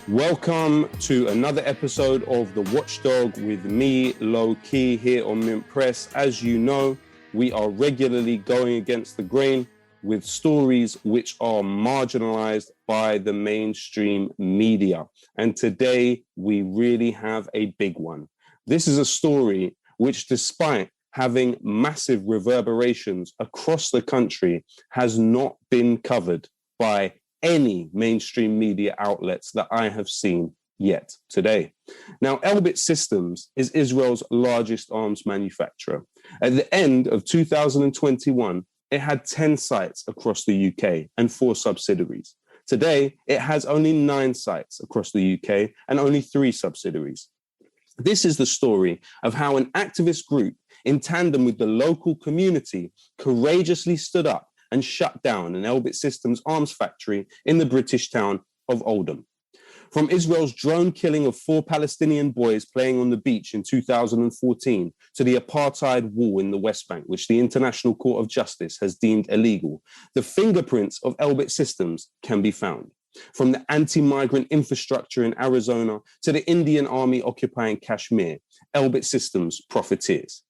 Welcome to another episode of The Watchdog with me, Low Key, here on Mint Press. As you know, we are regularly going against the grain with stories which are marginalized by the mainstream media. And today, we really have a big one. This is a story which, despite having massive reverberations across the country, has not been covered by any mainstream media outlets that I have seen yet today. Now, Elbit Systems is Israel's largest arms manufacturer. At the end of 2021, it had 10 sites across the UK and 4 subsidiaries. Today, it has only 9 sites across the UK and only 3 subsidiaries. This is the story of how an activist group, in tandem with the local community, courageously stood up and shut down an Elbit Systems arms factory in the British town of Oldham. From Israel's drone killing of 4 Palestinian boys playing on the beach in 2014 to the apartheid wall in the West Bank, which the International Court of Justice has deemed illegal, the fingerprints of Elbit Systems can be found. From the anti-migrant infrastructure in Arizona to the Indian Army occupying Kashmir, Elbit Systems profiteers.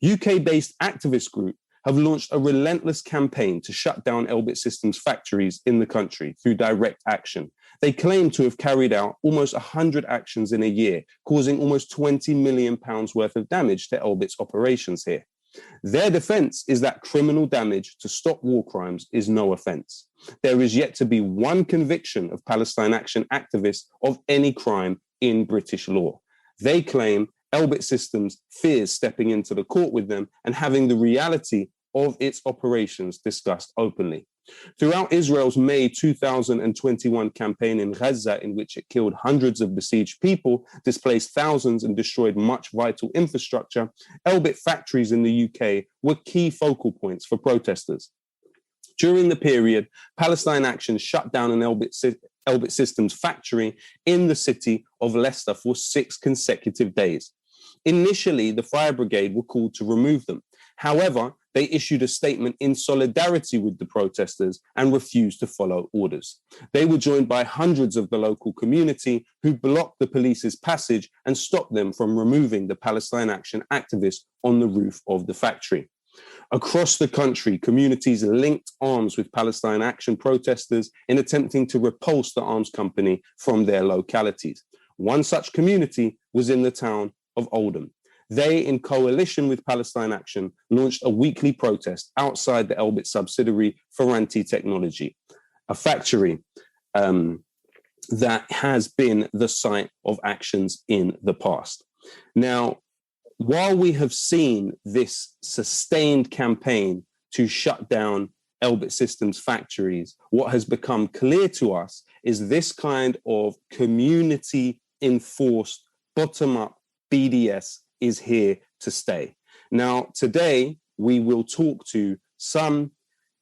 UK-based activist group have launched a relentless campaign to shut down Elbit Systems factories in the country through direct action. They claim to have carried out almost 100 actions in a year, causing almost £20 million worth of damage to Elbit's operations here. Their defense is that criminal damage to stop war crimes is no offense. There is yet to be one conviction of Palestine Action activists of any crime in British law. They claim Elbit Systems fears stepping into the court with them and having the reality of its operations discussed openly. Throughout Israel's May 2021 campaign in Gaza, in which it killed hundreds of besieged people, displaced thousands, and destroyed much vital infrastructure, Elbit factories in the UK were key focal points for protesters. During the period, Palestine Action shut down an Elbit Systems factory in the city of Leicester for 6 consecutive days. Initially, the fire brigade were called to remove them. However, they issued a statement in solidarity with the protesters and refused to follow orders. They were joined by hundreds of the local community who blocked the police's passage and stopped them from removing the Palestine Action activists on the roof of the factory. Across the country, communities linked arms with Palestine Action protesters in attempting to repulse the arms company from their localities. One such community was in the town of Oldham. They, in coalition with Palestine Action, launched a weekly protest outside the Elbit subsidiary Ferranti Technology, a factory that has been the site of actions in the past. Now, while we have seen this sustained campaign to shut down Elbit Systems factories, what has become clear to us is this kind of community-enforced, bottom-up BDS is here to stay. Now, today, we will talk to some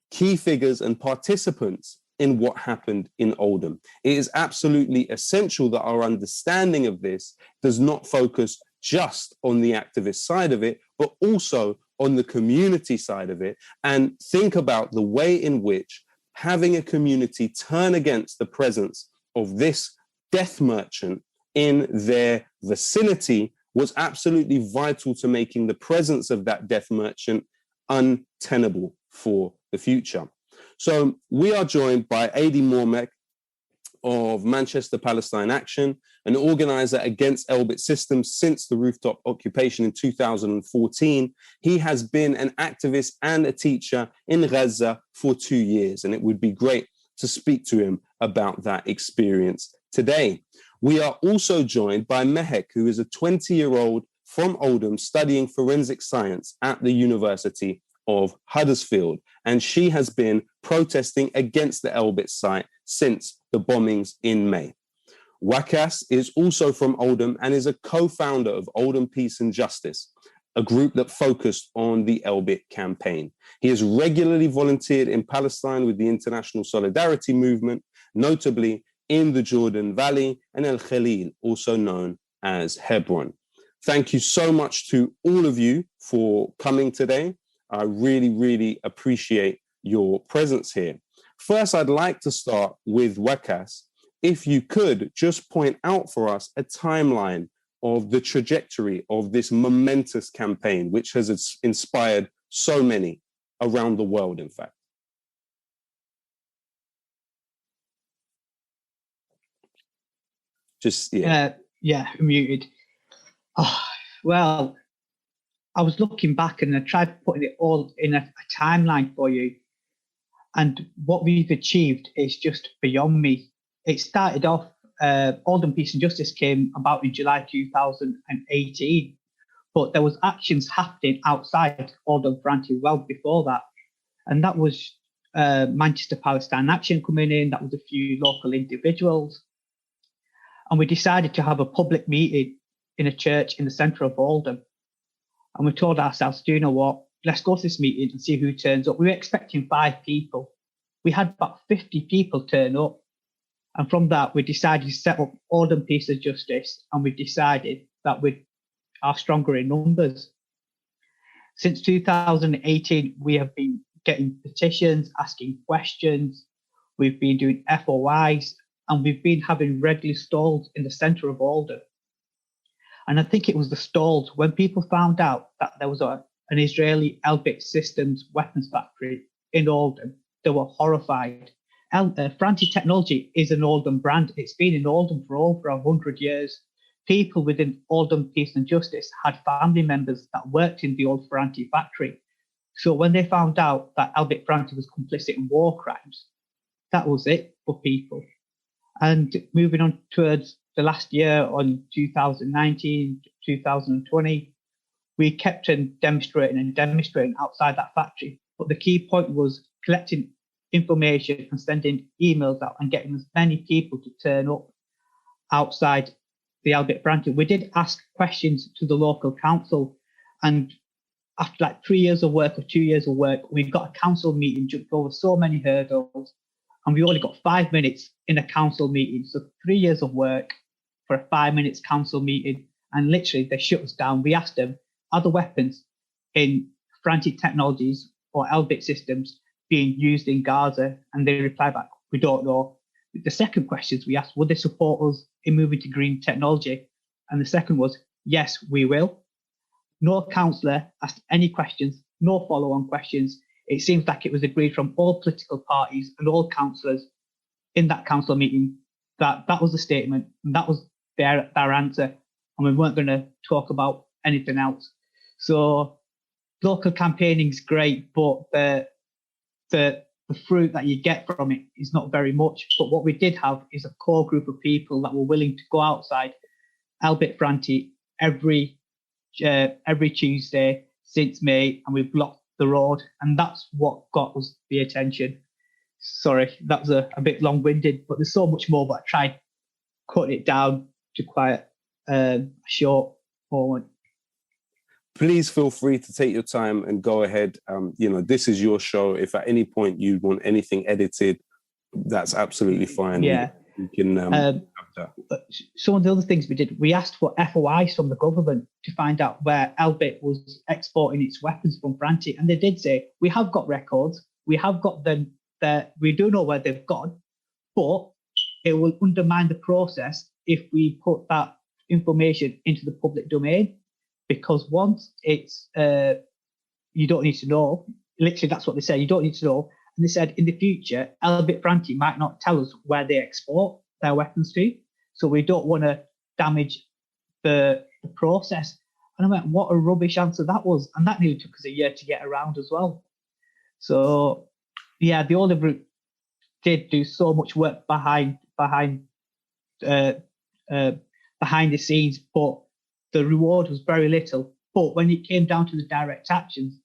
key figures and participants in what happened in Oldham. It is absolutely essential that our understanding of this does not focus just on the activist side of it, but also on the community side of it, and think about the way in which having a community turn against the presence of this death merchant in their vicinity was absolutely vital to making the presence of that death merchant untenable for the future. So we are joined by Adi Mormek of Manchester Palestine Action, an organizer against Elbit Systems since the rooftop occupation in 2014. He has been an activist and a teacher in Gaza for 2 years, and it would be great to speak to him about that experience today. We are also joined by Mehek, who is a 20-year-old from Oldham studying forensic science at the University of Huddersfield, and she has been protesting against the Elbit site since the bombings in May. Wakas is also from Oldham and is a co-founder of Oldham Peace and Justice, a group that focused on the Elbit campaign. He has regularly volunteered in Palestine with the International Solidarity Movement, notably in the Jordan Valley and El Khalil, also known as Hebron. Thank you so much to all of you for coming today. I really, really appreciate your presence here. First, I'd like to start with Wakas. if you could just point out for us a timeline of the trajectory of this momentous campaign, which has inspired so many around the world, in fact. Just, yeah. Muted. Oh, well, I was looking back and I tried putting it all in a timeline for you. And what we've achieved is just beyond me. It started off, Oldham Peace and Justice came about in July 2018, but there was actions happening outside Oldham Franti well before that. And that was Manchester Palestine Action coming in, that was a few local individuals. And we decided to have a public meeting in a church in the centre of Oldham. And we told ourselves, do you know what? Let's go to this meeting and see who turns up. We were expecting 5 people. We had about 50 people turn up. And from that, we decided to set up Oldham Peace and Justice. And we decided that we are stronger in numbers. Since 2018, we have been getting petitions, asking questions. We've been doing FOIs. And we've been having regular stalls in the centre of Oldham. And I think it was the stalls when people found out that there was an Israeli Elbit Systems weapons factory in Oldham. They were horrified. Franti Technology is an Oldham brand. It's been in Oldham for over 100 years. People within Oldham Peace and Justice had family members that worked in the old Franti factory. So when they found out that Elbit Franti was complicit in war crimes, that was it for people. And moving on towards the last year, on 2019, 2020, we kept on demonstrating outside that factory. But the key point was collecting information and sending emails out and getting as many people to turn up outside the Elbit Franti. We did ask questions to the local council, and after like 3 years of work or 2 years of work, we got a council meeting, jumped over so many hurdles, and we only got 5 minutes in a council meeting. So 3 years of work for a 5 minutes council meeting, and literally they shut us down. We asked them, are the weapons in Franti Technologies or Elbit Systems being used in Gaza? And they replied back, we don't know. The second questions we asked, would they support us in moving to green technology? And the second was, yes, we will. No councillor asked any questions, no follow-on questions. It seems like it was agreed from all political parties and all councillors in that council meeting that that was the statement and that was their answer, and we weren't going to talk about anything else. So local campaigning is great, but the fruit that you get from it is not very much. But what we did have is a core group of people that were willing to go outside Elbit Franti every Tuesday since May, and we blocked the road, and that's what got us the attention. Sorry, that was a bit long-winded, but there's so much more, but I tried cutting it down to quite a short moment. Please feel free to take your time and go ahead. This is your show. If at any point you want anything edited, that's absolutely fine. Yeah. We can have that. Some of the other things we did, we asked for FOIs from the government to find out where Elbit was exporting its weapons from Franti. And they did say, we have got records, we have got them there, we do know where they've gone, but it will undermine the process if we put that information into the public domain. Because once it's, you don't need to know, literally that's what they say, you don't need to know. And they said in the future, Elbit Franti might not tell us where they export their weapons to. So we don't want to damage the process. And I went, what a rubbish answer that was. And that nearly took us a year to get around as well. So yeah, the Oldham group did do so much work behind the scenes, but the reward was very little. But when it came down to the direct actions,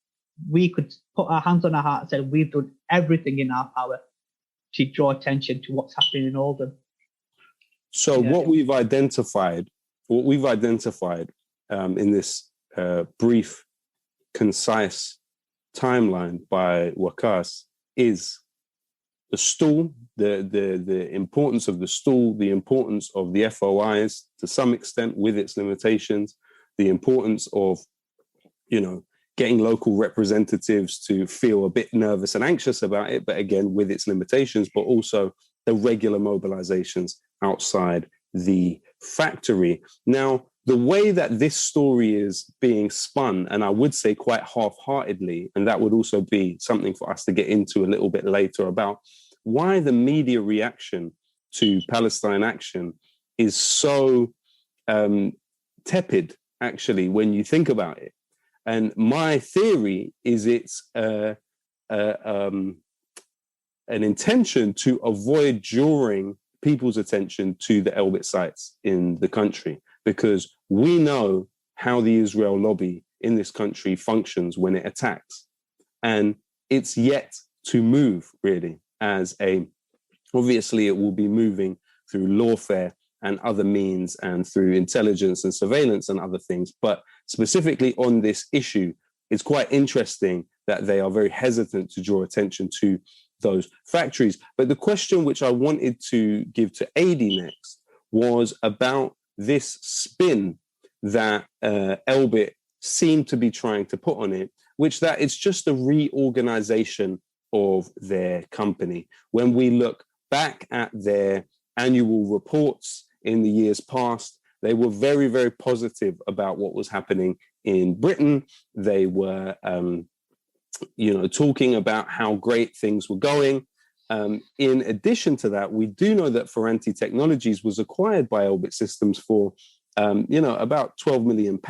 we could put our hands on our heart and say we've done everything in our power to draw attention to what's happening in Oldham. So what we've identified in this brief, concise timeline by Wakas is the stall, the importance of the stall, the importance of the FOIs to some extent with its limitations, the importance of, getting local representatives to feel a bit nervous and anxious about it, but again, with its limitations, but also the regular mobilizations outside the factory. Now, the way that this story is being spun, and I would say quite half-heartedly, and that would also be something for us to get into a little bit later about why the media reaction to Palestine Action is so tepid, actually, when you think about it. And my theory is it's an intention to avoid drawing people's attention to the Elbit sites in the country, because we know how the Israel lobby in this country functions when it attacks. And it's yet to move, really, obviously it will be moving through lawfare and other means and through intelligence and surveillance and other things. But specifically on this issue, it's quite interesting that they are very hesitant to draw attention to those factories. But the question which I wanted to give to Adi next was about this spin that Elbit seemed to be trying to put on it, which that it's just a reorganization of their company. When we look back at their annual reports in the years past, they were very, very positive about what was happening in Britain. They were, talking about how great things were going. In addition to that, we do know that Ferranti Technologies was acquired by Elbit Systems for, about £12 million,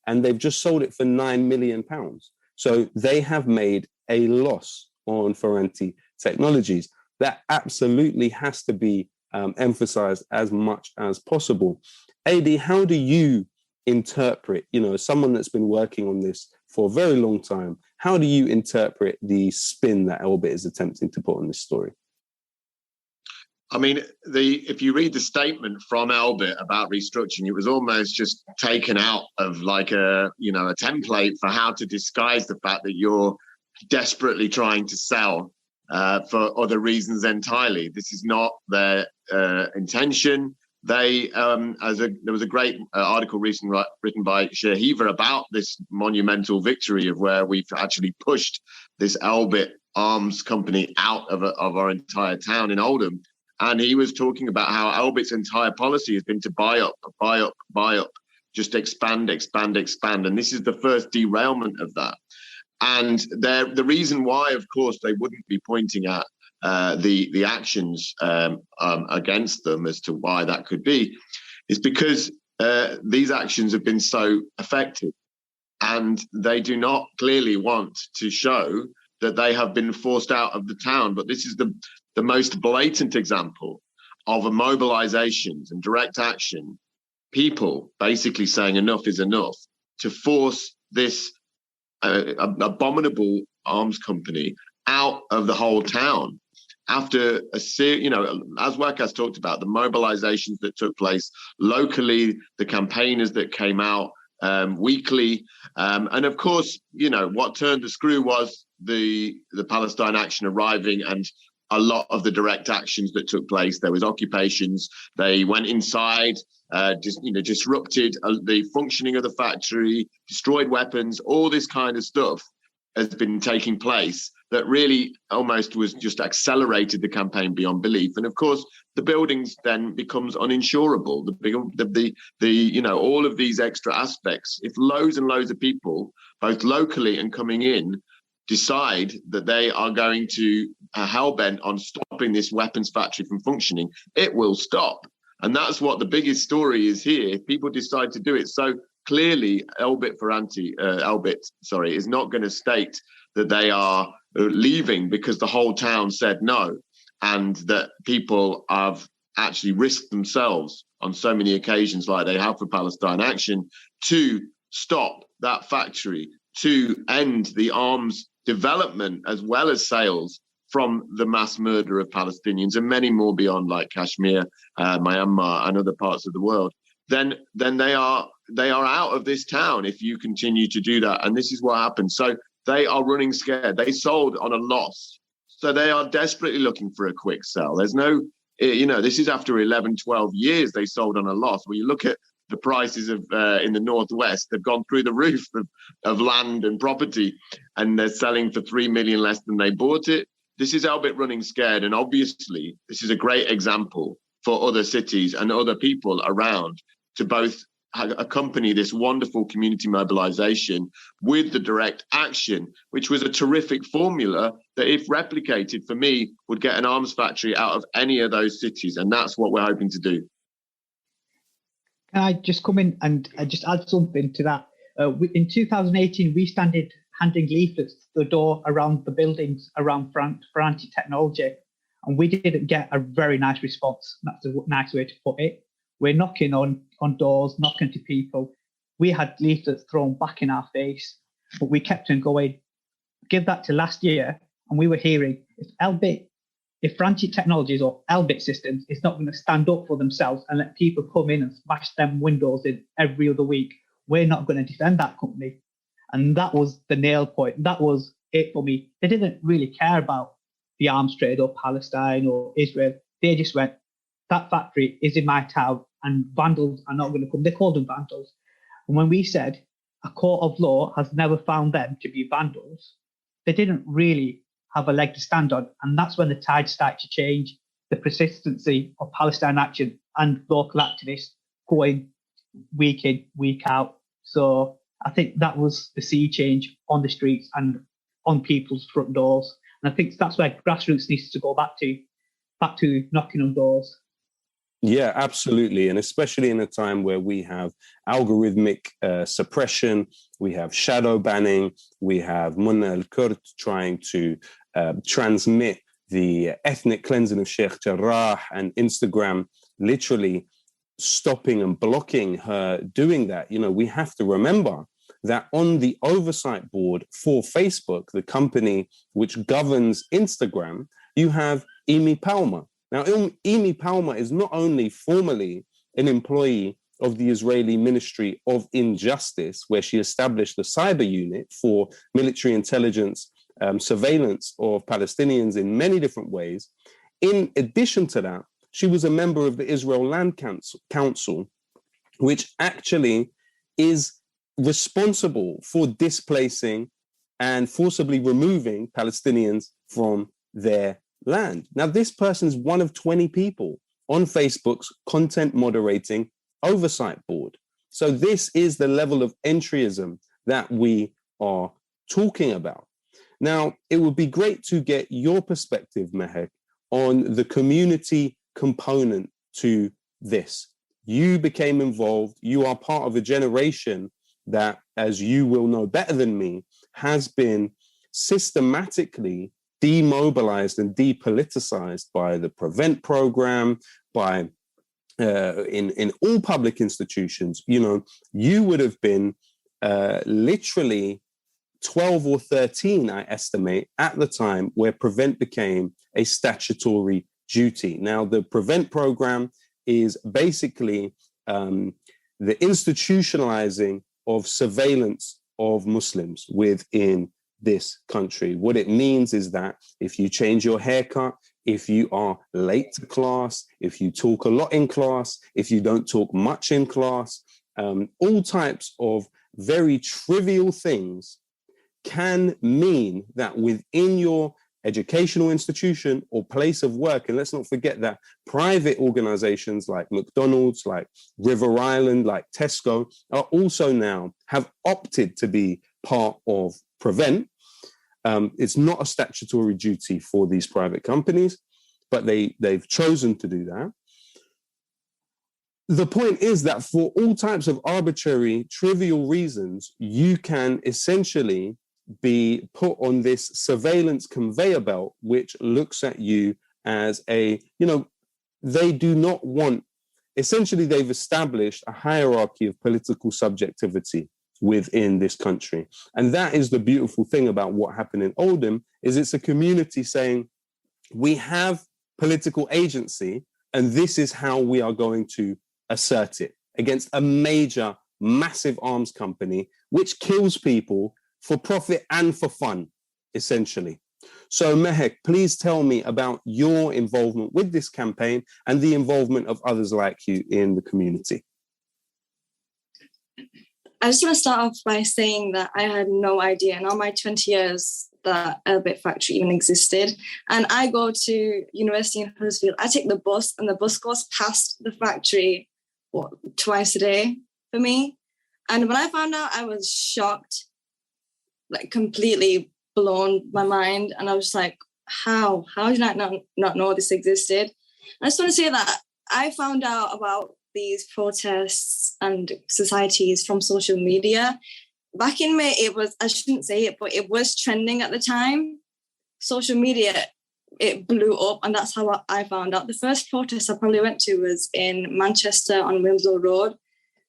and they've just sold it for £9 million. So they have made a loss on Ferranti Technologies. That absolutely has to be emphasized as much as possible. Adi, how do you interpret, as someone that's been working on this for a very long time, how do you interpret the spin that Elbit is attempting to put on this story? I mean, if you read the statement from Elbit about restructuring, it was almost just taken out of like a template for how to disguise the fact that you're desperately trying to sell for other reasons entirely. This is not their intention. There was a great article recently written by Shehiva about this monumental victory of where we've actually pushed this Elbit arms company out of our entire town in Oldham. And he was talking about how Elbit's entire policy has been to buy up, just expand. And this is the first derailment of that. And the reason why, of course, they wouldn't be pointing at the actions against them as to why that could be, is because these actions have been so effective, and they do not clearly want to show that they have been forced out of the town. But this is the most blatant example of immobilizations and direct action, people basically saying enough is enough to force this abominable arms company out of the whole town. After as Wakas talked about, the mobilizations that took place locally, the campaigners that came out weekly, and of course, what turned the screw was the Palestine Action arriving and a lot of the direct actions that took place. There was occupations. They went inside, disrupted the functioning of the factory, destroyed weapons. All this kind of stuff has been taking place that really almost was just accelerated the campaign beyond belief. And of course, the buildings then becomes uninsurable. All of these extra aspects. If loads and loads of people, both locally and coming in, decide that they are going to hell-bent on stopping this weapons factory from functioning, it will stop. And that's what the biggest story is here. If people decide to do it, so clearly Elbit is not going to state that they are leaving because the whole town said no, and that people have actually risked themselves on so many occasions like they have for Palestine Action to stop that factory, to end the arms development as well as sales from the mass murder of Palestinians and many more beyond, like Kashmir, Myanmar and other parts of the world, then they are out of this town if you continue to do that. And this is what happened. So they are running scared. They sold on a loss. So they are desperately looking for a quick sell. There's no, this is after 11, 12 years they sold on a loss. When you look at the prices of in the Northwest, they've gone through the roof of land and property, and they're selling for $3 million less than they bought it. this is Elbit running scared. And obviously, this is a great example for other cities and other people around to both accompany this wonderful community mobilization with the direct action, which was a terrific formula that, if replicated, for me, would get an arms factory out of any of those cities. And that's what we're hoping to do. Can I just come in and just add something to that? In 2018, we started handing leaflets to the door around the buildings around for anti-technology, and we didn't get a very nice response. That's a nice way to put it. We're knocking on doors, knocking to people. We had leaflets thrown back in our face, but we kept on going. Give that to last year, and we were hearing if Frantic Technologies or Elbit Systems is not going to stand up for themselves and let people come in and smash them windows in every other week, we're not going to defend that company. And that was the nail point. That was it for me. They didn't really care about the arms trade or Palestine or Israel. They just went, that factory is in my town and vandals are not going to come. They called them vandals. And when we said a court of law has never found them to be vandals, they didn't really have a leg to stand on. And that's when the tide started to change. The persistency of Palestine Action and local activists going week in, week out. So I think that was the sea change on the streets and on people's front doors. And I think that's where grassroots needs to go back to knocking on doors. Yeah, absolutely. And especially in a time where we have algorithmic suppression, we have shadow banning, we have Munna al-Kurd trying to transmit the ethnic cleansing of Sheikh Jarrah, and Instagram literally stopping and blocking her doing that. You know, we have to remember that on the oversight board for Facebook, the company which governs Instagram, you have Amy Palmer. Now, Amy Palmer is not only formally an employee of the Israeli Ministry of Injustice, where she established the cyber unit for military intelligence surveillance of Palestinians in many different ways. In addition to that, she was a member of the Israel Land Council, which actually is responsible for displacing and forcibly removing Palestinians from their land. Now, this person is one of 20 people on Facebook's content moderating oversight board. So this is the level of entryism that we are talking about. Now, it would be great to get your perspective, Mehek, on the community component to this. You became involved. You are part of a generation that, as you will know better than me, has been systematically demobilized and depoliticized by the Prevent program, by in all public institutions. You know, you would have been literally 12 or 13, I estimate, at the time where Prevent became a statutory duty. Now, the Prevent program is basically the institutionalizing of surveillance of Muslims within this country. What it means is that if you change your haircut, if you are late to class, if you talk a lot in class, if you don't talk much in class, all types of very trivial things can mean that within your educational institution or place of work, and let's not forget that private organizations like McDonald's, like River Island, like Tesco are also now have opted to be part of Prevent. It's not a statutory duty for these private companies, but they've chosen to do that. The point is that for all types of arbitrary, trivial reasons, you can essentially be put on this surveillance conveyor belt, which looks at you as a, you know, they do not want, essentially they've established a hierarchy of political subjectivity within this country. And that is the beautiful thing about what happened in Oldham, is it's a community saying, we have political agency, and this is how we are going to assert it against a major, massive arms company, which kills people for profit and for fun, essentially. So Mehek, please tell me about your involvement with this campaign and the involvement of others like you in the community. I just want to start off by saying that I had no idea in all my 20 years that Elbit factory even existed. And I go to university in Huddersfield. I take the bus, and the bus goes past the factory twice a day for me. And when I found out, I was shocked, like completely blown my mind. And I was like, how did I not know this existed? And I just want to say that I found out about these protests and societies from social media. Back in May, I shouldn't say it, but it was trending at the time. Social media, it blew up, and that's how I found out. The first protest I probably went to was in Manchester on Winslow Road.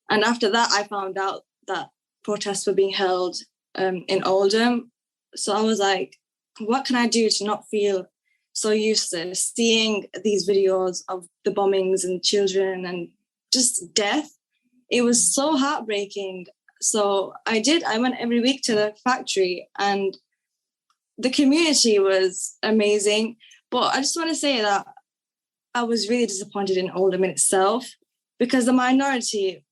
And after that, I found out that protests were being held in Oldham. So I was like, what can I do to not feel so useless seeing these videos of the bombings and children and just death? It was so heartbreaking. So I went every week to the factory, and the community was amazing. But I just want to say that I was really disappointed in Oldham in itself, because the minority,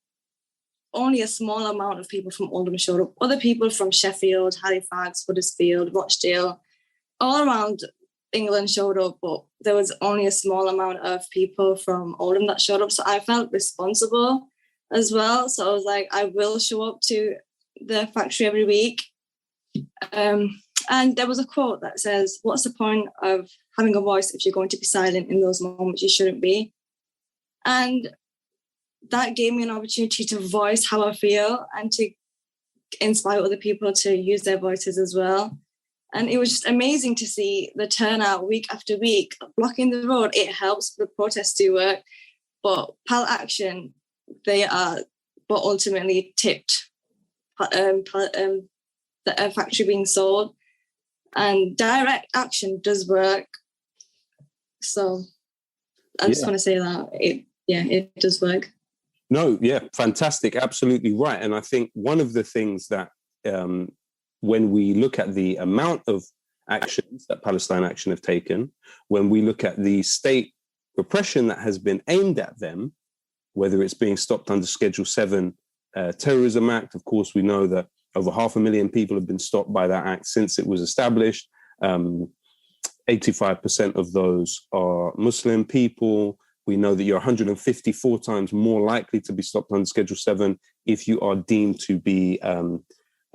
only a small amount of people from Oldham showed up. Other people from Sheffield, Halifax, Huddersfield, Rochdale, all around England showed up, but there was only a small amount of people from Oldham that showed up. So I felt responsible as well. So I was like, I will show up to the factory every week. And there was a quote that says, what's the point of having a voice if you're going to be silent in those moments you shouldn't be? And that gave me an opportunity to voice how I feel and to inspire other people to use their voices as well. And it was just amazing to see the turnout week after week. Blocking the road, it helps the protests do work. But Pal Action, they are but ultimately tipped the factory being sold. And direct action does work. So I just want to say that it does work. No, yeah, fantastic. Absolutely right. And I think one of the things that when we look at the amount of actions that Palestine Action have taken, when we look at the state repression that has been aimed at them, whether it's being stopped under Schedule 7 Terrorism Act, of course, we know that over 500,000 people have been stopped by that act since it was established. 85% of those are Muslim people. We know that you're 154 times more likely to be stopped under Schedule 7 if you are deemed to be an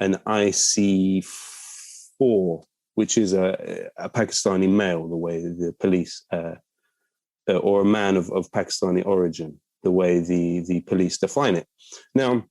IC4, which is a Pakistani male, the way the police, or a man of Pakistani origin, the way the police define it. Now,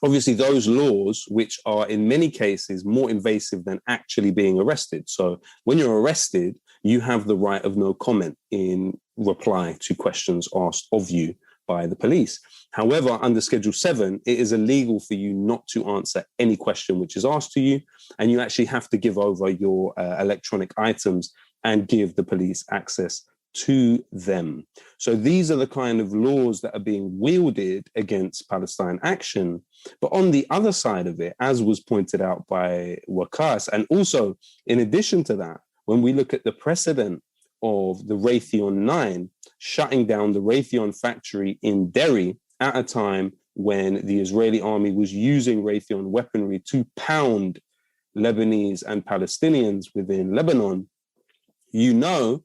obviously, those laws, which are in many cases more invasive than actually being arrested. So when you're arrested, you have the right of no comment in reply to questions asked of you by the police. However, under Schedule 7, it is illegal for you not to answer any question which is asked to you, and you actually have to give over your electronic items and give the police access to them. So these are the kind of laws that are being wielded against Palestine Action. But on the other side of it, as was pointed out by Wakas, and also in addition to that, when we look at the precedent of the Raytheon 9 shutting down the Raytheon factory in Derry at a time when the Israeli army was using Raytheon weaponry to pound Lebanese and Palestinians within Lebanon, you know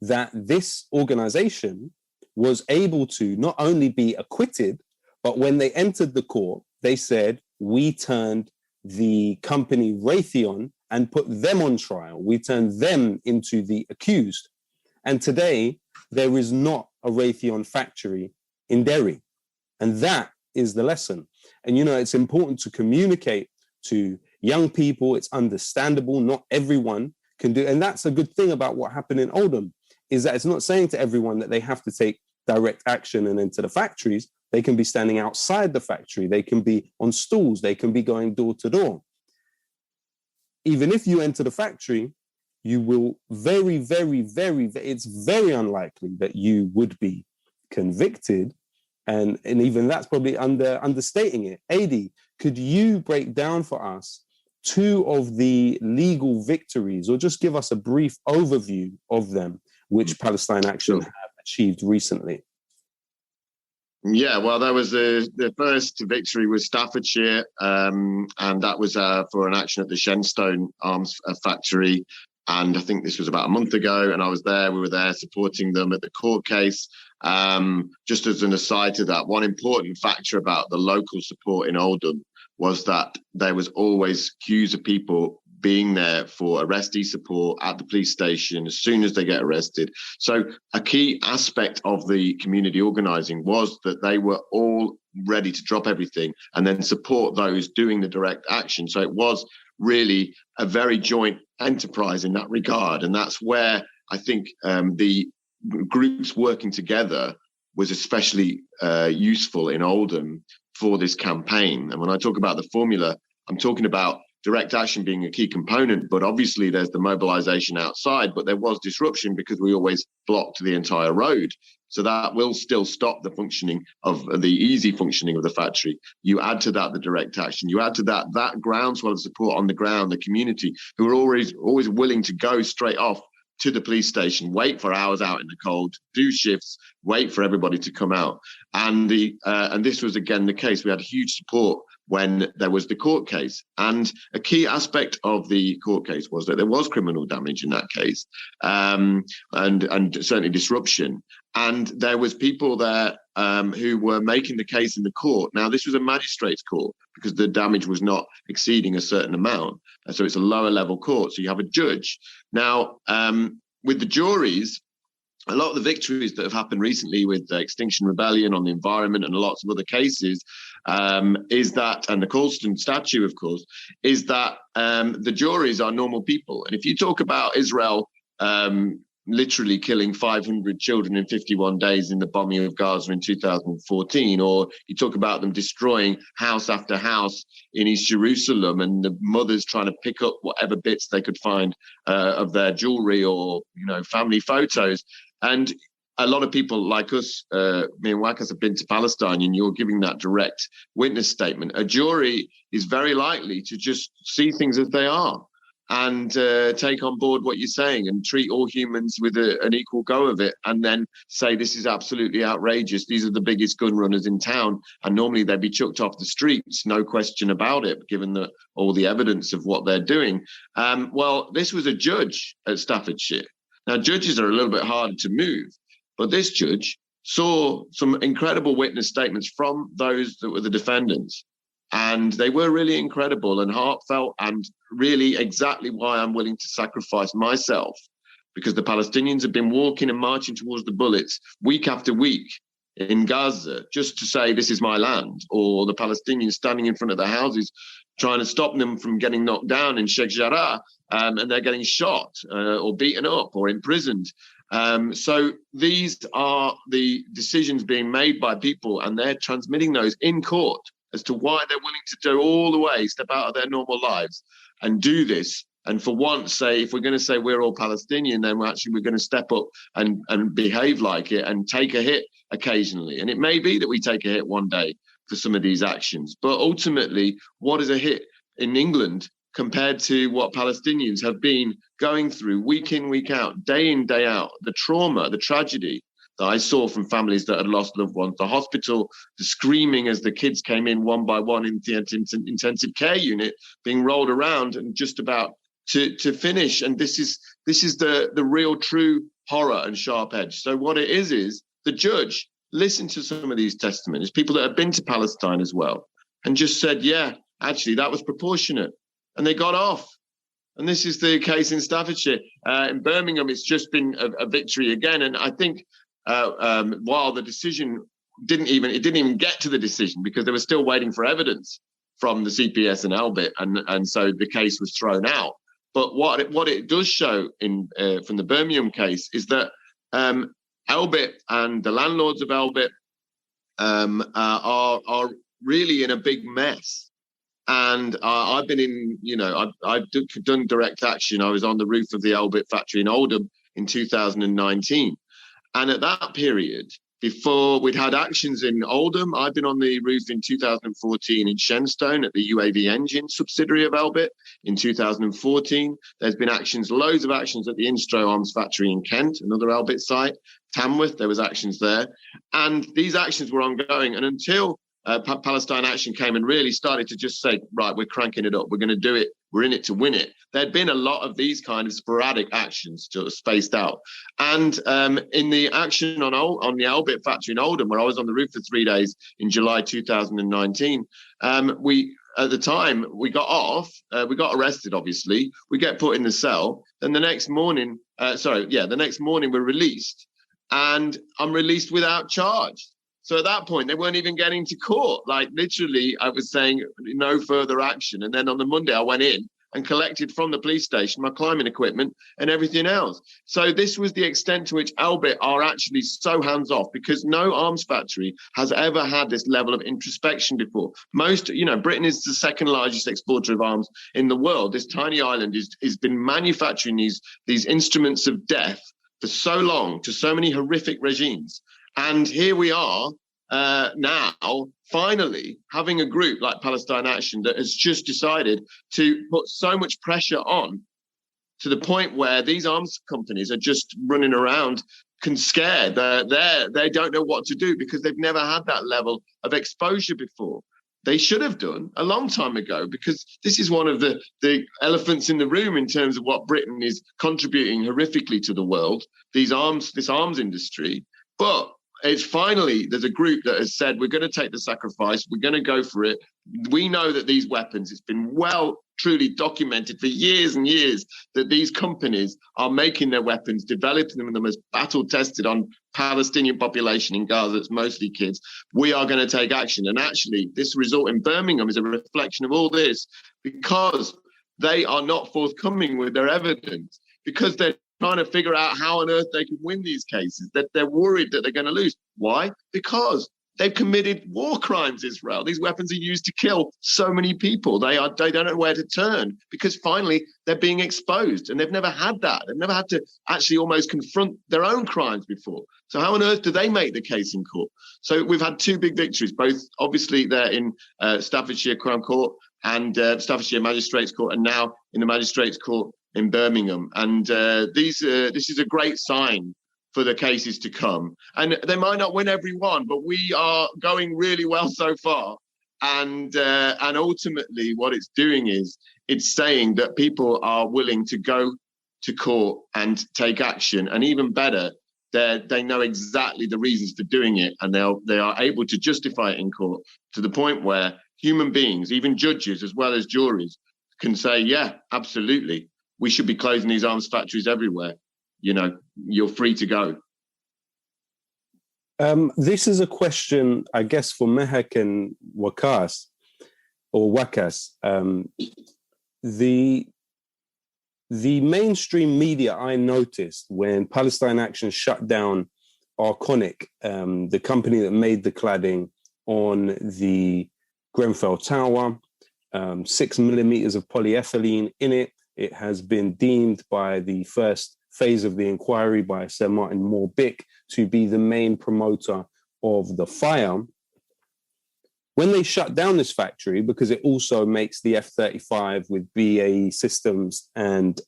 that this organization was able to not only be acquitted, but when they entered the court, they said, we turned the company Raytheon and put them on trial. We turned them into the accused. And today, there is not a Raytheon factory in Derry. And that is the lesson. And, you know, it's important to communicate to young people. It's understandable. Not everyone can do. And that's a good thing about what happened in Oldham, is that it's not saying to everyone that they have to take direct action and enter the factories. They can be standing outside the factory. They can be on stools. They can be going door to door. Even if you enter the factory, you will it's very unlikely that you would be convicted. And even that's probably understating it. Adi, could you break down for us 2 of the legal victories, or just give us a brief overview of them, which Palestine Action have achieved recently? Yeah, well, that was the first victory was Staffordshire, and that was for an action at the Shenstone arms factory. And I think this was about a month ago, and I was there. We were there supporting them at the court case. Just as an aside to that, one important factor about the local support in Oldham was that there was always queues of people being there for arrestee support at the police station as soon as they get arrested. So a key aspect of the community organising was that they were all ready to drop everything and then support those doing the direct action. So it was really a very joint enterprise in that regard. And that's where I think the groups working together was especially useful in Oldham for this campaign. And when I talk about the formula, I'm talking about direct action being a key component, but obviously there's the mobilization outside, but there was disruption because we always blocked the entire road. So that will still stop the functioning of the easy functioning of the factory. You add to that the direct action. You add to that groundswell of support on the ground, the community who are always willing to go straight off to the police station, wait for hours out in the cold, do shifts, wait for everybody to come out. And this was again the case. We had huge support when there was the court case. And a key aspect of the court case was that there was criminal damage in that case, and certainly disruption. And there was people there who were making the case in the court. Now, this was a magistrate's court because the damage was not exceeding a certain amount. So it's a lower level court. So you have a judge. Now, with the juries, a lot of the victories that have happened recently with the Extinction Rebellion on the environment and lots of other cases is that, and the Colston statue, of course, is that the juries are normal people. And if you talk about Israel literally killing 500 children in 51 days in the bombing of Gaza in 2014, or you talk about them destroying house after house in East Jerusalem and the mothers trying to pick up whatever bits they could find of their jewelry or, family photos. And a lot of people like us, me and Wakas, have been to Palestine, and you're giving that direct witness statement. A jury is very likely to just see things as they are and take on board what you're saying and treat all humans with an equal go of it, and then say this is absolutely outrageous. These are the biggest gun runners in town, and normally they'd be chucked off the streets, no question about it, given all the evidence of what they're doing. Well, this was a judge at Staffordshire. Now, judges are a little bit harder to move, but this judge saw some incredible witness statements from those that were the defendants. And they were really incredible and heartfelt, and really exactly why I'm willing to sacrifice myself, because the Palestinians have been walking and marching towards the bullets week after week in Gaza just to say this is my land, or the Palestinians standing in front of their houses trying to stop them from getting knocked down in Sheikh Jarrah, and they're getting shot or beaten up or imprisoned. So these are the decisions being made by people, and they're transmitting those in court as to why they're willing to do all the way, step out of their normal lives and do this. And for once, say, if we're going to say we're all Palestinian, then we're going to step up and behave like it and take a hit occasionally. And it may be that we take a hit one day for some of these actions. But ultimately, what is a hit in England compared to what Palestinians have been going through week in, week out, day in, day out, the trauma, the tragedy that I saw from families that had lost loved ones, the hospital, the screaming as the kids came in one by one in the intensive care unit, being rolled around and just about to finish. And this is the real true horror and sharp edge. So what it is the judge listened to some of these testimonies, people that have been to Palestine as well, and just said, yeah, actually, that was proportionate. And they got off. And this is the case in Staffordshire. In Birmingham, it's just been a victory again. And I think while the decision didn't even get to the decision, because they were still waiting for evidence from the CPS and Elbit, and so the case was thrown out. But what it does show from the Birmingham case is that Elbit and the landlords of Elbit are really in a big mess. And I've been in, I've done direct action. I was on the roof of the Elbit factory in Oldham in 2019. And at that period, Before, we'd had actions in Oldham. I've been on the roof in 2014 in Shenstone at the UAV engine subsidiary of Elbit. In 2014, there's been actions, loads of actions at the Instro Arms factory in Kent, another Elbit site. Tamworth, there was actions there. And these actions were ongoing. And until Palestine Action came and really started to just say, right, we're cranking it up. We're going to do it. We're in it to win it. There'd been a lot of these kind of sporadic actions sort of spaced out. And in the action on the Elbit factory in Oldham, where I was on the roof for 3 days in July 2019, we at the time we got off. We got arrested, obviously. We get put in the cell. Then the next morning, the next morning we're released, and I'm released without charge. So at that point, they weren't even getting to court. Like literally, I was saying no further action. And then on the Monday, I went in and collected from the police station my climbing equipment and everything else. So this was the extent to which Elbit are actually so hands-off, because no arms factory has ever had this level of introspection before. Britain is the second largest exporter of arms in the world. This tiny island has been manufacturing these instruments of death for so long to so many horrific regimes. And here we are now, finally, having a group like Palestine Action that has just decided to put so much pressure on to the point where these arms companies are just running around scared. They don't know what to do because they've never had that level of exposure before. They should have done a long time ago, because this is one of the elephants in the room in terms of what Britain is contributing horrifically to the world, this arms industry. But it's finally, there's a group that has said, we're going to take the sacrifice. We're going to go for it. We know that these weapons, it's been truly documented for years and years that these companies are making their weapons, developing them as battle tested on Palestinian population in Gaza. It's mostly kids. We are going to take action. And actually, this result in Birmingham is a reflection of all this, because they are not forthcoming with their evidence, because they're trying to figure out how on earth they can win these cases, that they're worried that they're going to lose. Why? Because they've committed war crimes, Israel. These weapons are used to kill so many people. They don't know where to turn, because finally they're being exposed, and they've never had that. They've never had to actually almost confront their own crimes before. So how on earth do they make the case in court? So we've had two big victories, both obviously there in Staffordshire Crown Court and Staffordshire Magistrates Court, and now in the Magistrates Court in Birmingham. And this is a great sign for the cases to come. And they might not win every one, but we are going really well so far. And ultimately what it's doing is it's saying that people are willing to go to court and take action. And even better, they know exactly the reasons for doing it, and they are able to justify it in court, to the point where human beings, even judges as well as juries, can say, yeah, absolutely, we should be closing these arms factories everywhere. You're free to go. This is a question, I guess, for Mehek and Wakas, or Wakas. The mainstream media, I noticed when Palestine Action shut down Arconic, the company that made the cladding on the Grenfell Tower, 6 millimeters of polyethylene in it. It has been deemed by the first phase of the inquiry by Sir Martin Moore-Bick to be the main promoter of the fire. When they shut down this factory, because it also makes the F-35 with BAE Systems and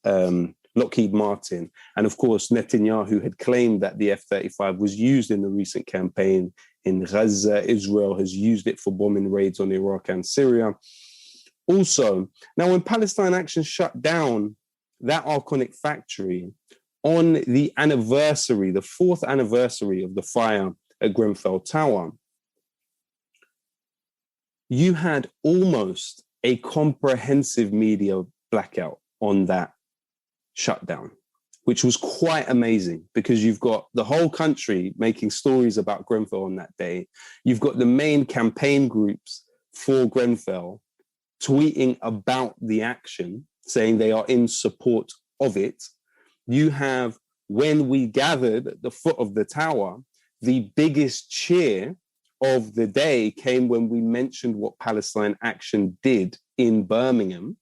Lockheed Martin, and of course Netanyahu had claimed that the F-35 was used in the recent campaign in Gaza. Israel has used it for bombing raids on Iraq and Syria. Also, now when Palestine Action shut down that Arconic factory on the anniversary, the 4th anniversary of the fire at Grenfell Tower, you had almost a comprehensive media blackout on that shutdown, which was quite amazing, because you've got the whole country making stories about Grenfell on that day. You've got the main campaign groups for Grenfell tweeting about the action, saying they are in support of it. You have, when we gathered at the foot of the tower, the biggest cheer of the day came when we mentioned what Palestine Action did in Birmingham.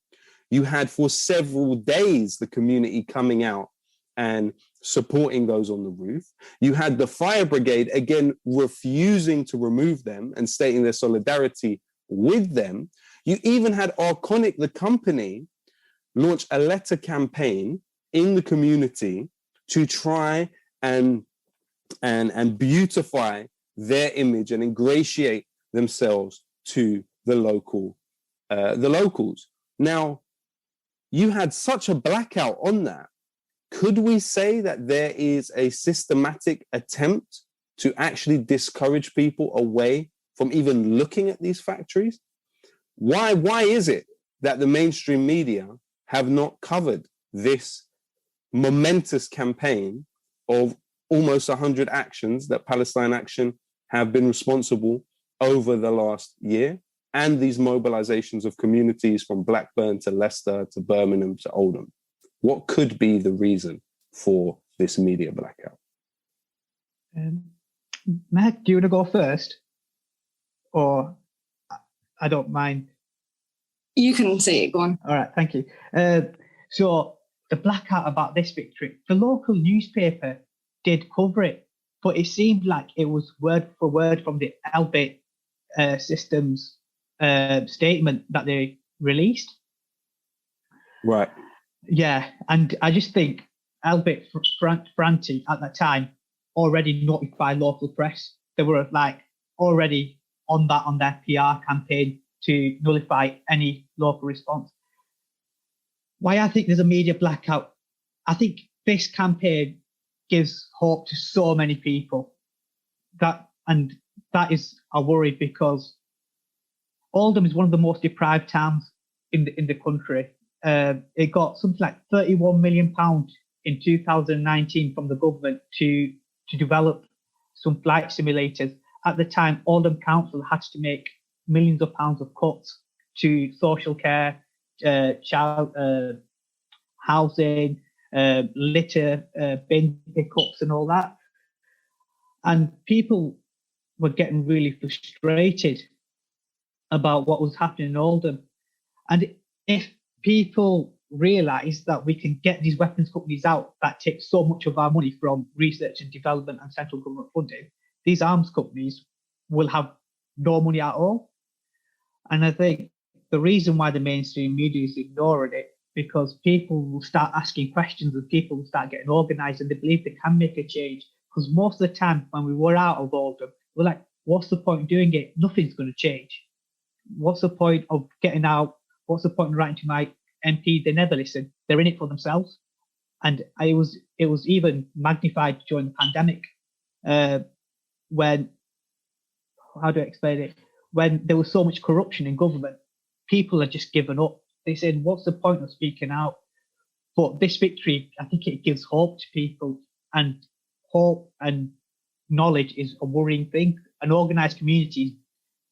You had for several days the community coming out and supporting those on the roof. You had the fire brigade, again, refusing to remove them and stating their solidarity with them. You even had Arconic, the company, launch a letter campaign in the community to try and beautify their image and ingratiate themselves to the locals. Now, you had such a blackout on that. Could we say that there is a systematic attempt to actually discourage people away from even looking at these factories? Why is it that the mainstream media have not covered this momentous campaign of almost 100 actions that Palestine Action have been responsible over the last year, and these mobilizations of communities from Blackburn to Leicester to Birmingham to Oldham? What could be the reason for this media blackout? Meg, do you want to go first? Or I don't mind. You can say it, go on. All right, thank you. So the blackout about this victory, the local newspaper did cover it, but it seemed like it was word for word from the Elbit Systems statement that they released. Right. Yeah, and I just think Elbit Franti at that time already notified local press. They were like already on their PR campaign to nullify any local response. Why I think there's a media blackout, I think this campaign gives hope to so many people. That is a worry, because Oldham is one of the most deprived towns in the country. It got something like £31 million in 2019 from the government to develop some flight simulators. At the time, Oldham Council had to make millions of pounds of cuts to social care, child housing, litter, bin pickups and all that. And people were getting really frustrated about what was happening in Oldham. And if people realise that we can get these weapons companies out that take so much of our money from research and development and central government funding, these arms companies will have no money at all. And I think the reason why the mainstream media is ignoring it, because people will start asking questions and people will start getting organised and they believe they can make a change. Because most of the time when we were out of Oldham, we're like, what's the point of doing it? Nothing's going to change. What's the point of getting out? What's the point of writing to my MP? They never listen. They're in it for themselves. And it was even magnified during the pandemic when, how do I explain it? When there was so much corruption in government, people had just given up. They said, what's the point of speaking out? But this victory, I think it gives hope to people, and hope and knowledge is a worrying thing. An organised community,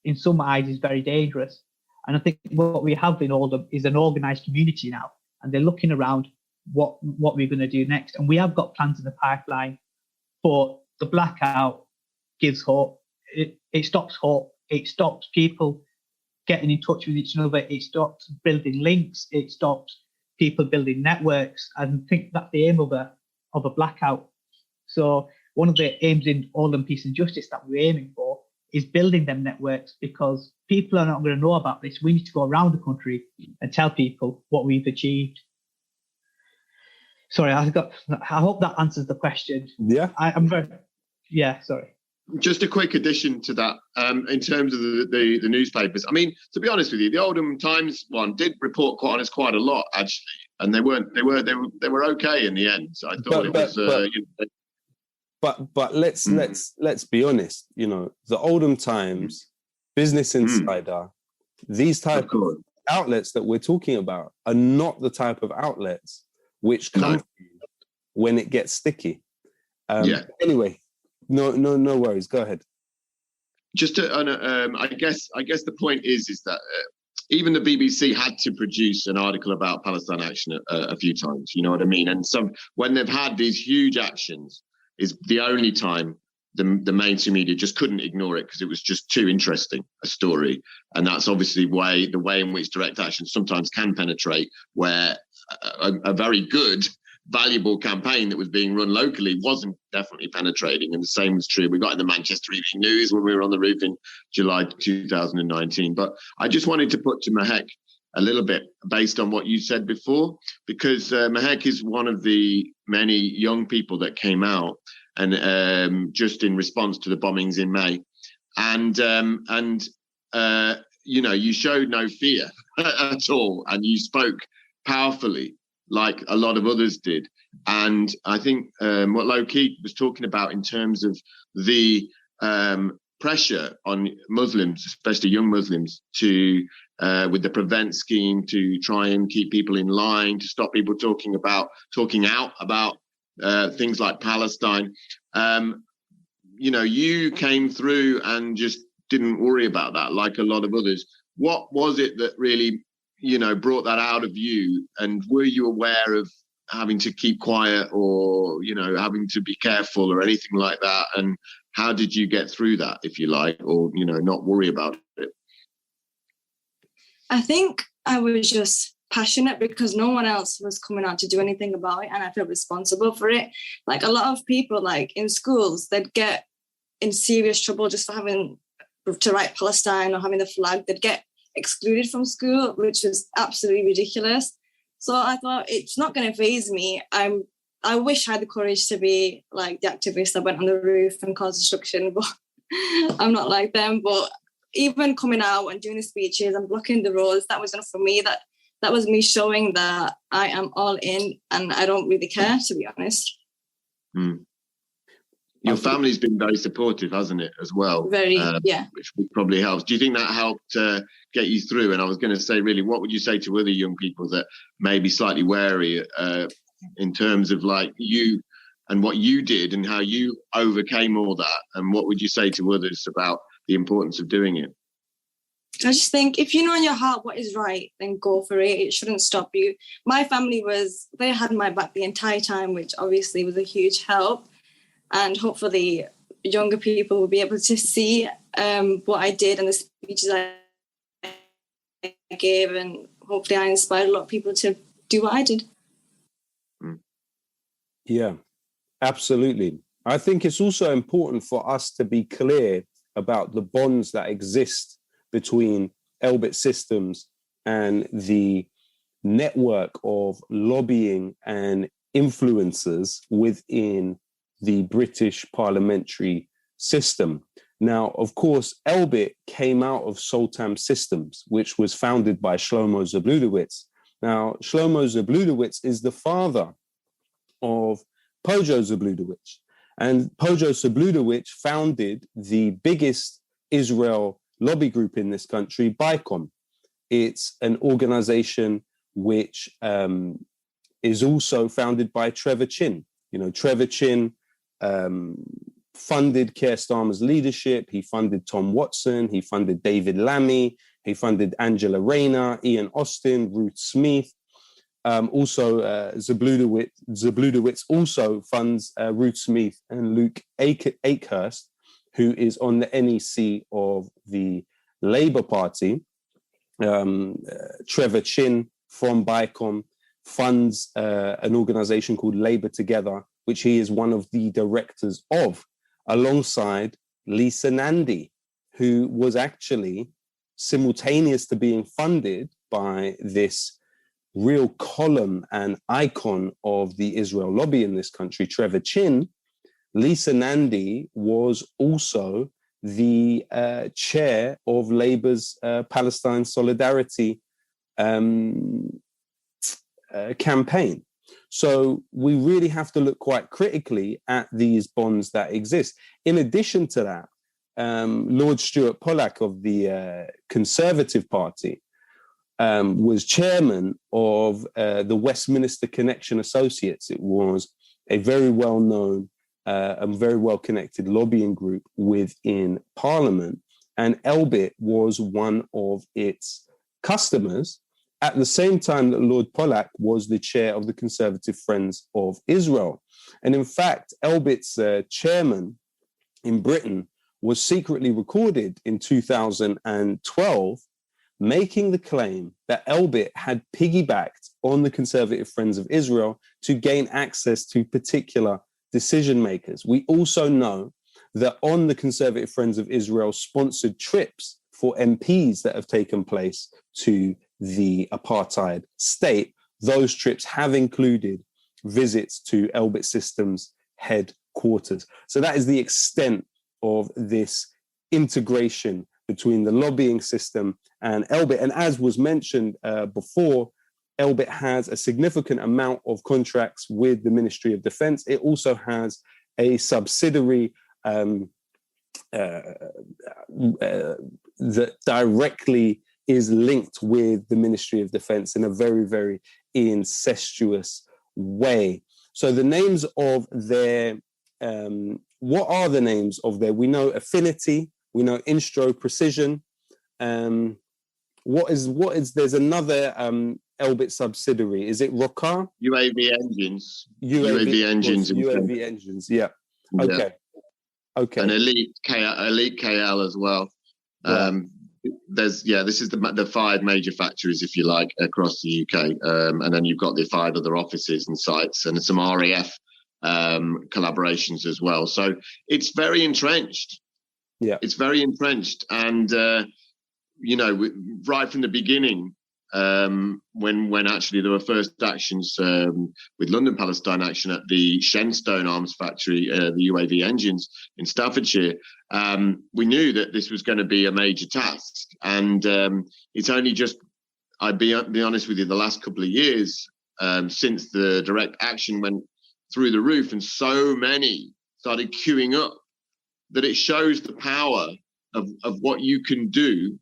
in some eyes, is very dangerous. And I think what we have in Oldham is an organised community now, and they're looking around what we're going to do next. And we have got plans in the pipeline, but the blackout gives hope. It stops hope. It stops people getting in touch with each other. It stops building links. It stops people building networks. And I think that's the aim of a blackout. So one of the aims in Oldham Peace and Justice that we're aiming for is building them networks, because people are not going to know about this. We need to go around the country and tell people what we've achieved. Sorry, I hope that answers the question. Yeah. Sorry. Just a quick addition to that, in terms of the newspapers. I mean, to be honest with you, the Oldham Times one did report quite a lot actually, and they were okay in the end. So I thought But let's be honest. You know, the Oldham Times, Business Insider, these type of outlets that we're talking about are not the type of outlets which come when it gets sticky. Anyway. No worries. Go ahead. Just I guess the point is that even the BBC had to produce an article about Palestine Action a few times. You know what I mean? And so when they've had these huge actions, is the only time the mainstream media just couldn't ignore it, because it was just too interesting a story. And that's obviously the way in which direct action sometimes can penetrate, where a very good valuable campaign that was being run locally wasn't definitely penetrating. And the same was true. We got in the Manchester Evening News when we were on the roof in July 2019. But I just wanted to put to Mehek a little bit based on what you said before, because Mehek is one of the many young people that came out and just in response to the bombings in May. And you know, you showed no fear at all, and you spoke powerfully like a lot of others did. And I think what Low-Key was talking about in terms of the pressure on Muslims, especially young Muslims, to with the prevent scheme, to try and keep people in line, to stop people talking out about things like Palestine. You know, you came through and just didn't worry about that like a lot of others. What was it that really, you know, brought that out of you? And were you aware of having to keep quiet or, you know, having to be careful or anything like that? And how did you get through that, if you like, or, you know, not worry about it? I think I was just passionate because no one else was coming out to do anything about it, and I felt responsible for it. Like a lot of people, like in schools, they'd get in serious trouble just for having to write Palestine or having the flag. They'd get excluded from school, which was absolutely ridiculous. So I thought, it's not going to faze me. I wish I had the courage to be like the activists that went on the roof and caused destruction, but I'm not like them. But even coming out and doing the speeches and blocking the roads, that was enough for me. That was me showing that I am all in and I don't really care, to be honest. Mm. Your family's been very supportive, hasn't it, as well? Very, yeah. Which probably helps. Do you think that helped get you through? And I was going to say, really, what would you say to other young people that may be slightly wary in terms of like you and what you did and how you overcame all that? And what would you say to others about the importance of doing it? I just think if you know in your heart what is right, then go for it. It shouldn't stop you. My family they had my back the entire time, which obviously was a huge help. And hopefully younger people will be able to see what I did and the speeches I gave, and hopefully I inspired a lot of people to do what I did. Yeah, absolutely. I think it's also important for us to be clear about the bonds that exist between Elbit Systems and the network of lobbying and influencers within the British parliamentary system. Now, of course, Elbit came out of Sultan Systems, which was founded by Shlomo Zabludowicz. Now, Shlomo Zabludowicz is the father of Pojo Zabludowicz. And Pojo Zabludowicz founded the biggest Israel lobby group in this country, BICOM. It's an organization which is also founded by Trevor Chin. You know, Trevor Chin funded Keir Starmer's leadership. He funded Tom Watson. He funded David Lammy. He funded Angela Rayner, Ian Austin, Ruth Smith. Zabludowicz also funds Ruth Smith and Luke Akehurst, who is on the NEC of the Labour Party. Trevor Chin from BICOM funds an organisation called Labour Together, which he is one of the directors of, alongside Lisa Nandy, who was actually simultaneous to being funded by this real column and icon of the Israel lobby in this country, Trevor Chin. Lisa Nandy was also the chair of Labour's Palestine Solidarity campaign. So we really have to look quite critically at these bonds that exist. In addition to that, Lord Stuart Pollack of the Conservative Party was chairman of the Westminster Connection Associates. It was a very well-known and very well-connected lobbying group within Parliament, and Elbit was one of its customers at the same time that Lord Pollack was the chair of the Conservative Friends of Israel. And in fact, Elbit's chairman in Britain was secretly recorded in 2012 making the claim that Elbit had piggybacked on the Conservative Friends of Israel to gain access to particular decision makers. We also know that on the Conservative Friends of Israel sponsored trips for MPs that have taken place to the apartheid state, those trips have included visits to Elbit Systems headquarters. So that is the extent of this integration between the lobbying system and Elbit. And as was mentioned before, Elbit has a significant amount of contracts with the Ministry of Defense. It also has a subsidiary that directly is linked with the Ministry of Defense in a very, very incestuous way. So the names of their, what are the names of their? We know Affinity, we know Instro Precision. There's another Elbit subsidiary. Is it Wakas? UAV engines. UAV engines. UAV engines, yeah. Okay. Yeah. Okay. And Elite KL as well. Yeah. This is the 5 major factories, if you like, across the UK. And then you've got the 5 other offices and sites and some RAF collaborations as well. So it's very entrenched. Yeah. It's very entrenched. And, right from the beginning, when actually there were first actions with London Palestine Action at the Shenstone arms factory, the UAV engines in Staffordshire, we knew that this was going to be a major task. And it's only just, I'd be honest with you, the last couple of years since the direct action went through the roof and so many started queuing up, that it shows the power of what you can do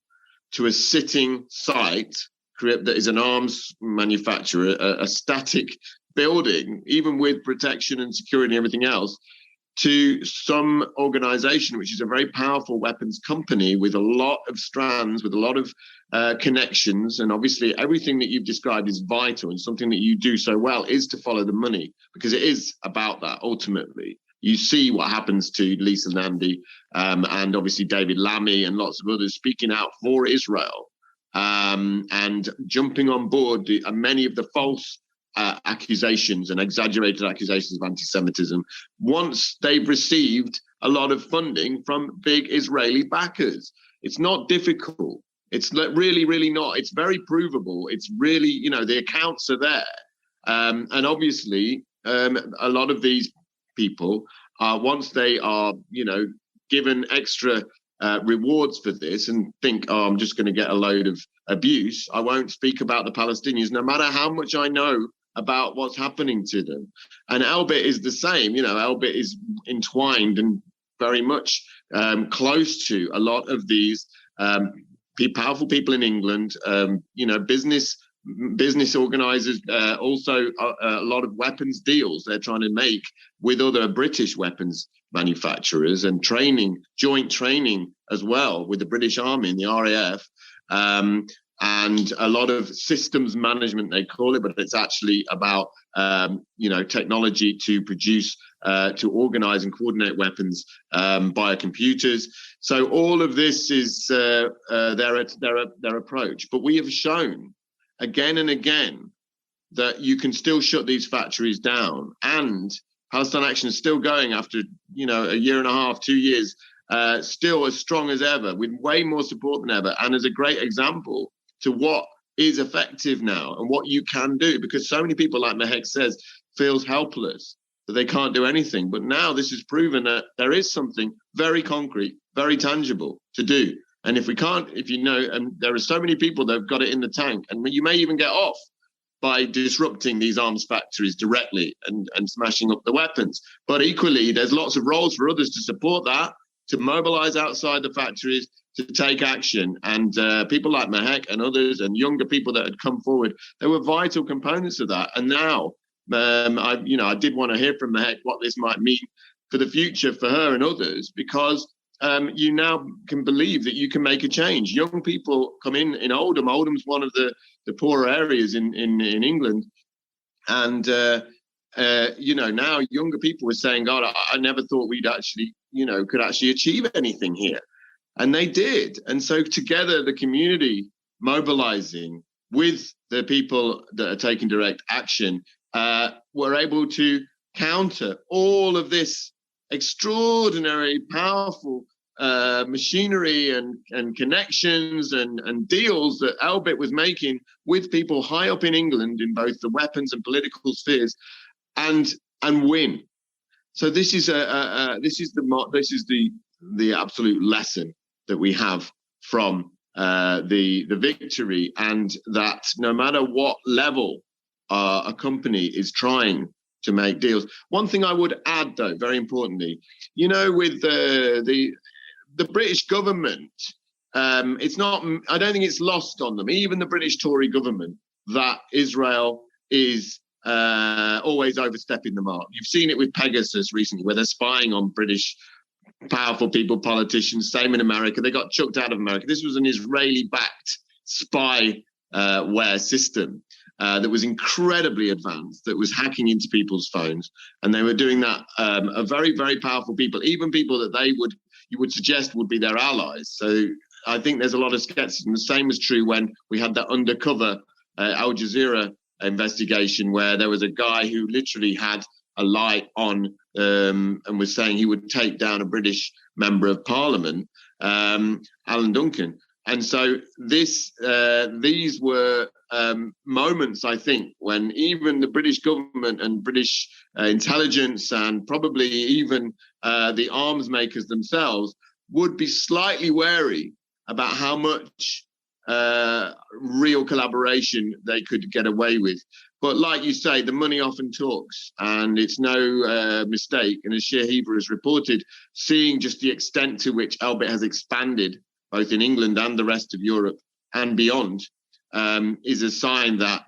to a sitting site that is an arms manufacturer, a static building, even with protection and security and everything else, to some organization which is a very powerful weapons company with a lot of strands, with a lot of connections. And obviously everything that you've described is vital, and something that you do so well is to follow the money, because it is about that ultimately. You see what happens to Lisa Nandy and obviously David Lammy and lots of others speaking out for Israel and jumping on board many of the false accusations and exaggerated accusations of anti-Semitism once they've received a lot of funding from big Israeli backers. It's not difficult. It's really, really not. It's very provable. It's really, the accounts are there. And obviously, a lot of these people, once they are, given extra rewards for this and think, I'm just going to get a load of abuse, I won't speak about the Palestinians, no matter how much I know about what's happening to them. And Elbit is the same. Elbit is entwined and very much close to a lot of these powerful people in England, business organizers, also a lot of weapons deals they're trying to make with other British weapons manufacturers, and joint training as well with the British Army and the RAF, and a lot of systems management, they call it, but it's actually about technology to produce, to organize and coordinate weapons via computers. So all of this is their approach. But we have shown again and again that you can still shut these factories down, and Palestine Action is still going after, a year and a half, 2 years, still as strong as ever, with way more support than ever, and as a great example to what is effective now and what you can do, because so many people, like Mehek says, feels helpless, that they can't do anything. But now this has proven that there is something very concrete, very tangible to do. And if and there are so many people that have got it in the tank, and you may even get off by disrupting these arms factories directly and smashing up the weapons. But equally, there's lots of roles for others to support that, to mobilize outside the factories, to take action. And people like Mehek and others and younger people that had come forward, they were vital components of that. And now, I did want to hear from Mehek what this might mean for the future for her and others, because you now can believe that you can make a change. Young people come in Oldham. Oldham's one of the poorer areas in England. And, now younger people are saying, God, I never thought we'd actually, could actually achieve anything here. And they did. And so together, the community mobilizing with the people that are taking direct action, were able to counter all of this extraordinary, powerful machinery and connections and deals that Elbit was making with people high up in England in both the weapons and political spheres, and win. So this is the absolute lesson that we have from the victory, and that no matter what level a company is trying to make deals. One thing I would add, though, very importantly, with the British government, it's not. I don't think it's lost on them, even the British Tory government, that Israel is always overstepping the mark. You've seen it with Pegasus recently, where they're spying on British powerful people, politicians. Same in America. They got chucked out of America. This was an Israeli-backed spyware system that was incredibly advanced, that was hacking into people's phones. And they were doing that of very, very powerful people, even people that you would suggest would be their allies. So I think there's a lot of skepticism. The same was true when we had that undercover Al Jazeera investigation, where there was a guy who literally had a light on and was saying he would take down a British member of parliament, Alan Duncan. And so these were moments, I think, when even the British government and British intelligence, and probably even the arms makers themselves, would be slightly wary about how much real collaboration they could get away with. But like you say, the money often talks, and it's no mistake. And as Sheer Heaver has reported, seeing just the extent to which Elbit has expanded, both in England and the rest of Europe and beyond, is a sign that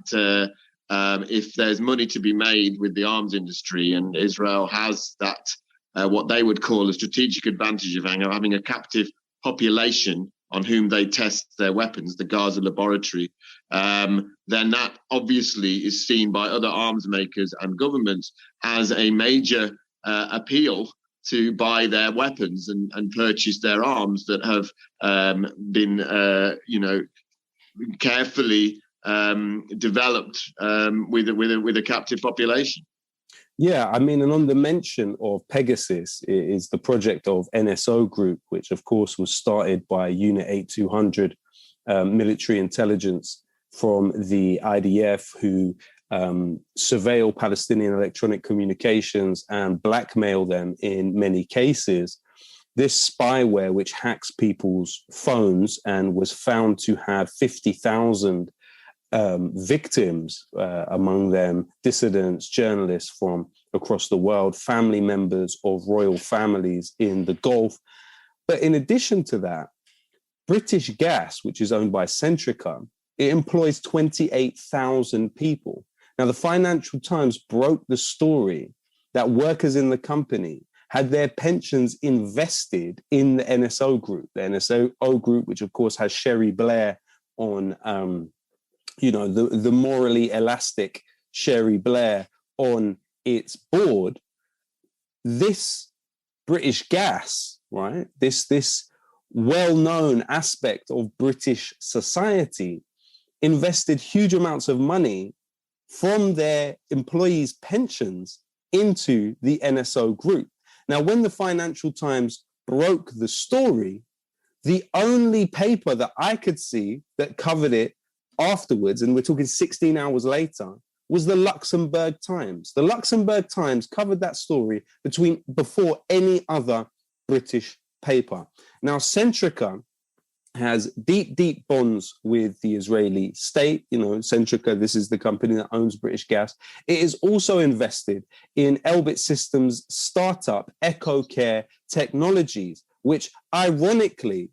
if there's money to be made with the arms industry, and Israel has that, what they would call a strategic advantage of having a captive population on whom they test their weapons, the Gaza laboratory, then that obviously is seen by other arms makers and governments as a major appeal to buy their weapons and purchase their arms that have been, carefully developed with a captive population. Yeah, I mean, and on the mention of Pegasus is the project of NSO Group, which of course was started by Unit 8200 military intelligence from the IDF, who surveil Palestinian electronic communications and blackmail them in many cases. This spyware, which hacks people's phones and was found to have 50,000 victims, among them dissidents, journalists from across the world, family members of royal families in the Gulf. But in addition to that, British Gas, which is owned by Centrica, it employs 28,000 people. Now, the Financial Times broke the story that workers in the company had their pensions invested in the NSO Group. The NSO Group, which of course has Sherry Blair on the morally elastic Sherry Blair on its board. This British Gas, right? This well-known aspect of British society invested huge amounts of money from their employees' pensions into the NSO Group. Now, when the Financial Times broke the story, the only paper that I could see that covered it afterwards, and we're talking 16 hours later, was the Luxembourg Times. The Luxembourg Times covered that story before any other British paper. Now, Centrica has deep, deep bonds with the Israeli state. Centrica, this is the company that owns British Gas. It is also invested in Elbit Systems' startup EcoCare Technologies, which ironically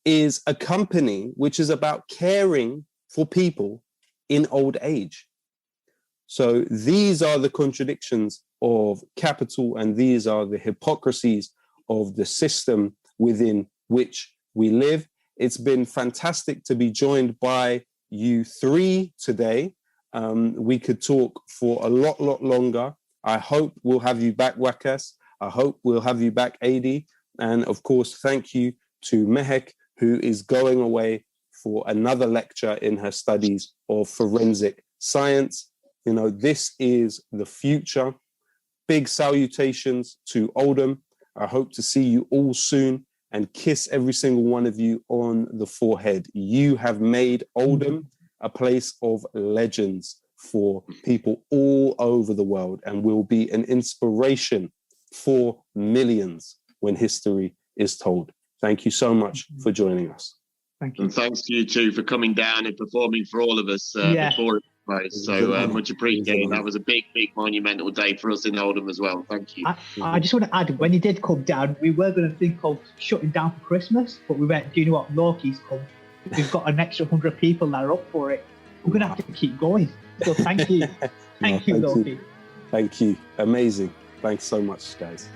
is a company which is about caring for people in old age. So these are the contradictions of capital, and these are the hypocrisies of the system within which we live. It's been fantastic to be joined by you three today. We could talk for a lot longer. I hope we'll have you back, Wakas. I hope we'll have you back, Adi. And of course, thank you to Mehek, who is going away for another lecture in her studies of forensic science. You know, this is the future. Big salutations to Oldham. I hope to see you all soon and kiss every single one of you on the forehead. You have made Oldham a place of legends for people all over the world and will be an inspiration for millions when history is told. Thank you so much for joining us. Thank you. And thanks to you too for coming down and performing for all of us before it was. So much appreciated. That was a big, big monumental day for us in Oldham as well. Thank you. I just want to add, when he did come down, we were going to think of shutting down for Christmas, but we went, do you know what, Loki's come. We've got an extra 100 people that are up for it. We're going to have to keep going. So thank you. Thank you, Loki. Thank you. Amazing. Thanks so much, guys.